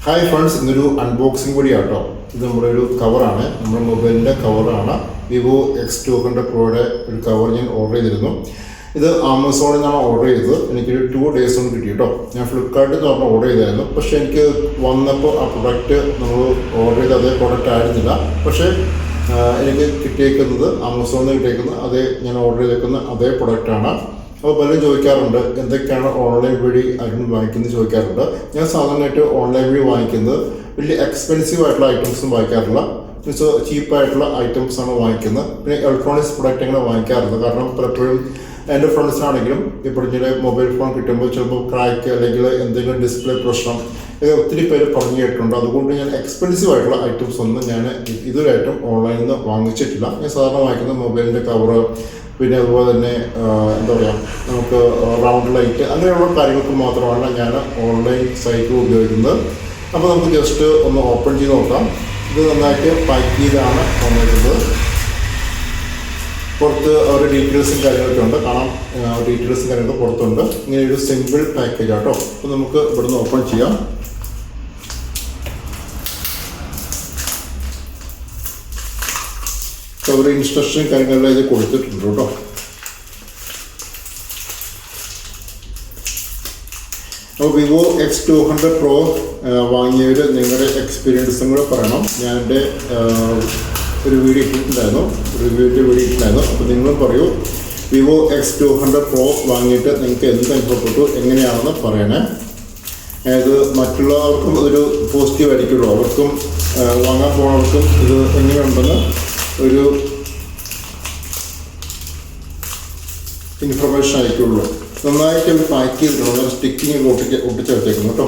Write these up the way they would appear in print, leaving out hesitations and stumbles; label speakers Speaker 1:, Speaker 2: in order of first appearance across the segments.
Speaker 1: Hi friends, ഇന്നൊരു unboxing കൂടിയാട്ടോ. ഇത് നമ്മുടെ ഒരു കവറാണ്, നമ്മുടെ മൊബൈലിൻ്റെ കവറാണ്. വിവോ X200 പ്രോയുടെ ഒരു കവർ ഞാൻ ഓർഡർ ചെയ്തിരുന്നു. ഇത് ആമസോണിൽ നിന്നാണ് ഓർഡർ ചെയ്തത്. എനിക്കൊരു 2 days കൊണ്ട് കിട്ടി കേട്ടോ. ഞാൻ ഫ്ലിപ്കാർട്ടിൽ നിന്ന് പറഞ്ഞാൽ ഓർഡർ ചെയ്തായിരുന്നു. പക്ഷേ എനിക്ക് വന്നപ്പോൾ ആ പ്രൊഡക്റ്റ് നമ്മൾ ഓർഡർ ചെയ്ത അതേ പ്രൊഡക്റ്റ് ആയിരുന്നില്ല. പക്ഷേ എനിക്ക് കിട്ടിയേക്കുന്നത് ആമസോണിൽ നിന്ന് കിട്ടിയേക്കുന്നത് ഞാൻ ഓർഡർ ചെയ്തേക്കുന്ന അതേ പ്രൊഡക്റ്റാണ്. അപ്പോൾ പലരും ചോദിക്കാറുണ്ട്, എന്തൊക്കെയാണ് ഓൺലൈൻ വഴി അതിന് വാങ്ങിക്കുന്നത് ചോദിക്കാറുണ്ട്. ഞാൻ സാധാരണയായിട്ട് ഓൺലൈൻ വഴി വാങ്ങിക്കുന്നത് വലിയ എക്സ്പെൻസീവ് ആയിട്ടുള്ള ഐറ്റംസും വാങ്ങിക്കാറില്ല. മീൻസ് ചീപ്പായിട്ടുള്ള ഐറ്റംസാണ് വാങ്ങിക്കുന്നത്. പിന്നെ ഇലക്ട്രോണിക്സ് പ്രൊഡക്റ്റ് അങ്ങനെ വാങ്ങിക്കാറുണ്ട്. കാരണം പലപ്പോഴും എൻ്റെ ഫ്രണ്ട്സിനാണെങ്കിലും ഇപ്പോൾ ഇങ്ങനെ മൊബൈൽ ഫോൺ കിട്ടുമ്പോൾ ചിലപ്പോൾ ക്രാക്ക് അല്ലെങ്കിൽ എന്തെങ്കിലും ഡിസ്പ്ലേ പ്രശ്നം ഒത്തിരി പേര് പറഞ്ഞു കേട്ടിട്ടുണ്ട്. അതുകൊണ്ട് ഞാൻ എക്സ്പെൻസീവ് ആയിട്ടുള്ള ഐറ്റംസ് ഒന്നും ഞാൻ ഇതുവരെയായിട്ടും ഓൺലൈനിൽ നിന്ന് വാങ്ങിച്ചിട്ടില്ല. ഞാൻ സാധാരണ വാങ്ങിക്കുന്ന മൊബൈലിൻ്റെ കവറ്, പിന്നെ അതുപോലെ തന്നെ എന്താ പറയുക, നമുക്ക് റൗണ്ട് ലൈറ്റ് അങ്ങനെയുള്ള കാര്യങ്ങൾക്ക് മാത്രമാണ് ഞാൻ ഓൺലൈൻ സൈറ്റ് ഉപയോഗിക്കുന്നത്. അപ്പോൾ നമുക്ക് ജസ്റ്റ് ഒന്ന് ഓപ്പൺ ചെയ്ത് നോക്കാം. ഇത് നന്നായിട്ട് പാക്ക് ചെയ്താണ് വന്നിരിക്കുന്നത്. പുറത്ത് അവരുടെ ഡീറ്റെയിൽസും കാര്യങ്ങളൊക്കെ ഉണ്ട്, കാണാം. ഡീറ്റെയിൽസും കാര്യങ്ങളൊക്കെ പുറത്തുണ്ട്. ഇങ്ങനെ ഒരു സിമ്പിൾ പാക്കേജ് ആട്ടോ. അപ്പോൾ നമുക്ക് ഇവിടുന്ന് ഓപ്പൺ ചെയ്യാം. അവർ ഇൻസ്ട്രക്ഷൻ കാര്യങ്ങളെല്ലാം ഇത് കൊടുത്തിട്ടുണ്ട് കേട്ടോ. അപ്പോൾ വിവോ X200 Pro വാങ്ങിയവർ നിങ്ങളുടെ എക്സ്പീരിയൻസും കൂടെ പറയണം. ഞാൻ എൻ്റെ ഒരു വീഡിയോ ഇട്ടിട്ടുണ്ടായിരുന്നു, റിവ്യൂവിൻ്റെ വീഡിയോ ഇട്ടിട്ടുണ്ടായിരുന്നു. അപ്പോൾ നിങ്ങളും പറയൂ, വിവോ X200 Pro വാങ്ങിയിട്ട് നിങ്ങൾക്ക് എന്ത് അനുഭവപ്പെട്ടു, എങ്ങനെയാണെന്ന് പറയണേ. അതായത് മറ്റുള്ളവർക്കും അതൊരു പോസിറ്റീവ് ആയിരിക്കുമല്ലോ, അവർക്കും വാങ്ങാൻ പോകുന്നവർക്കും ഇത് എങ്ങനെയുണ്ടെന്ന് ഒരു ഇൻഫർമേഷൻ ആയിരിക്കുള്ളൂ. നന്നായിട്ട് അവർ പാക്ക് ചെയ്തിട്ടുണ്ട്, സ്റ്റിക്കിങ് ഒട്ടിച്ചെടുത്തേക്കുന്നു കേട്ടോ.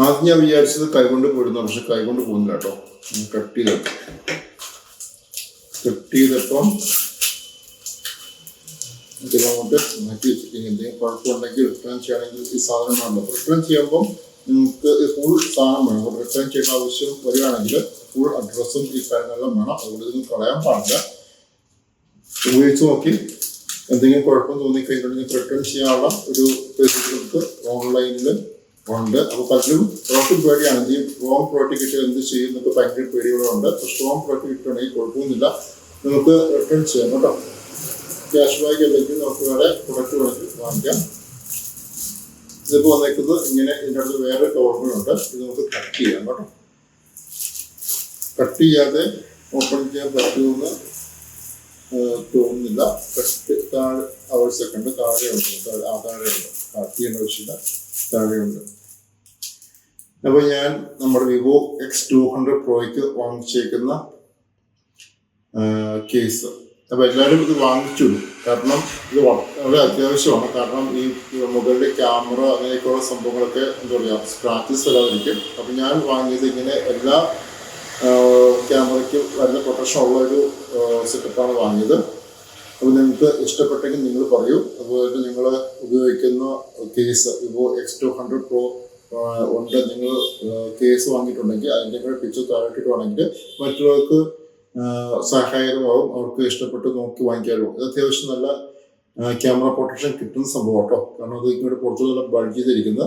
Speaker 1: ആദ്യം ഞാൻ വിചാരിച്ചത് കൈകൊണ്ട് പോയിരുന്നു, പക്ഷെ കൈകൊണ്ട് പോകുന്നില്ല കേട്ടോ. കട്ട് ചെയ്തപ്പം ഇതിലങ്ങോട്ട് മാറ്റി വെച്ചിട്ട് എന്തെങ്കിലും കുഴപ്പമുണ്ടെങ്കിൽ റിട്ടേൺ ചെയ്യണമെങ്കിൽ ഈ സാധനം വേണം. റിട്ടേൺ ചെയ്യുമ്പം നിങ്ങൾക്ക് ഫുൾ സാധനം വേണം. റിട്ടേൺ ചെയ്യേണ്ട ആവശ്യം വരികയാണെങ്കിൽ ഫുൾ അഡ്രസ്സും ഈ കാര്യങ്ങളെല്ലാം വേണം. അതുകൊണ്ട് ഇതൊന്നും കളയാൻ പാടില്ല. ഉപയോഗിച്ച് നോക്കി എന്തെങ്കിലും കുഴപ്പം തോന്നിക്കഴിഞ്ഞാൽ നിങ്ങൾക്ക് റിട്ടേൺ ചെയ്യാനുള്ള ഒരു ഫെസിലിറ്റി ഓൺലൈനിൽ ഉണ്ട്. അപ്പോൾ പലരും പ്രോഡക്റ്റ് പേടിയാണെങ്കിൽ റോങ് പ്രോഡക്റ്റ് കിട്ടിയാൽ എന്ത് ചെയ്യും എന്നൊക്കെ ഭയങ്കര പേടികളുണ്ട്. സ്ട്രോങ് പ്രോഡക്റ്റ് കിട്ടുകയാണെങ്കിൽ കുഴപ്പമൊന്നുമില്ല, നമുക്ക് റിട്ടേൺ ചെയ്യാം കേട്ടോ. ക്യാഷ് ബാക്ക് അല്ലെങ്കിൽ നമുക്ക് വേറെ പ്രൊഡക്റ്റ് വേണമെങ്കിൽ വാങ്ങിക്കാം. ഇതിപ്പോൾ വന്നേക്കുന്നത് ഇങ്ങനെ. ഇതിൻ്റെ അടുത്ത് വേറെ കവറുകളുണ്ട്. ഇത് നമുക്ക് കട്ട് ചെയ്യാം കേട്ടോ. കട്ട് ചെയ്യാതെ ഓപ്പൺ ചെയ്യാൻ പറ്റുമെന്ന് തോന്നുന്നില്ല. കട്ട് സെക്കൻഡ് താഴെയുണ്ട്. താഴെയുണ്ട്, കട്ട് ചെയ്യേണ്ട ആവശ്യമില്ല, താഴെയുണ്ട്. അപ്പോൾ ഞാൻ നമ്മുടെ വിവോ X200 Proയ്ക്ക് വാങ്ങിച്ചേക്കുന്ന കേസ്. അപ്പോൾ എല്ലാവരും ഇത് വാങ്ങിച്ചു, കാരണം ഇത് വളരെ അത്യാവശ്യമാണ്. കാരണം ഈ മൊബൈലിൻ്റെ ക്യാമറ അങ്ങനെയൊക്കെയുള്ള സംഭവങ്ങളൊക്കെ എന്താ പറയുക, സ്ക്രാച്ചസ് വരാതിരിക്കും. അപ്പോൾ ഞാൻ വാങ്ങിയത് ഇങ്ങനെ എല്ലാ ക്യാമറയ്ക്കും വരുന്ന പ്രൊട്ടക്ഷൻ ഉള്ളൊരു സെറ്റപ്പാണ് വാങ്ങിയത്. അപ്പോൾ നിങ്ങൾക്ക് ഇഷ്ടപ്പെട്ടെങ്കിൽ നിങ്ങൾ പറയൂ. അതുപോലെ നിങ്ങൾ ഉപയോഗിക്കുന്ന കേസ് വിവോ X200 Pro ഉണ്ട്, നിങ്ങൾ കേസ് വാങ്ങിയിട്ടുണ്ടെങ്കിൽ അതിൻ്റെ കൂടെ പിക്ചർ താഴെട്ടിട്ടുവാണെങ്കിൽ മറ്റുള്ളവർക്ക് സഹായകരമാവും. അവർക്ക് ഇഷ്ടപ്പെട്ട് നോക്കി വാങ്ങിക്കാമല്ലോ. ഇത് അത്യാവശ്യം നല്ല ക്യാമറ പ്രൊട്ടക്ഷൻ കിട്ടുന്ന സംഭവം കേട്ടോ. കാരണം അത് ഇങ്ങോട്ട് പുറത്തു നല്ല ബൾജ് ചെയ്തിരിക്കുന്നത്.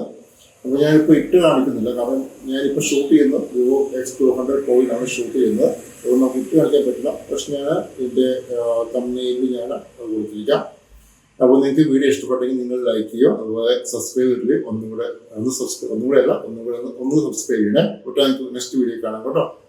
Speaker 1: അപ്പോൾ ഞാനിപ്പോൾ ഇട്ട് കാണിക്കുന്നില്ല, കാരണം ഞാനിപ്പോൾ ഷൂട്ട് ചെയ്യുന്നത് വിവോ X200 Proയിലാണ് ഷൂട്ട് ചെയ്യുന്നത്. അതുകൊണ്ട് നമുക്ക് ഇട്ട് കാണിക്കാൻ പറ്റില്ല. പക്ഷെ ഞാൻ ഇതിൻ്റെ തംബ്നെയിലിൽ ഞാൻ കൊടുത്തിരിക്കാം. അപ്പോൾ നിങ്ങൾക്ക് വീഡിയോ ഇഷ്ടപ്പെട്ടെങ്കിൽ നിങ്ങൾ ലൈക്ക് ചെയ്യുക. അതുപോലെ സബ്സ്ക്രൈബ് ചെയ്തിട്ട് ഒന്നും കൂടെ സബ്സ്ക്രൈബ് ചെയ്യണേ. ഒട്ടാൻ നെക്സ്റ്റ് വീഡിയോ കാണാം കേട്ടോ.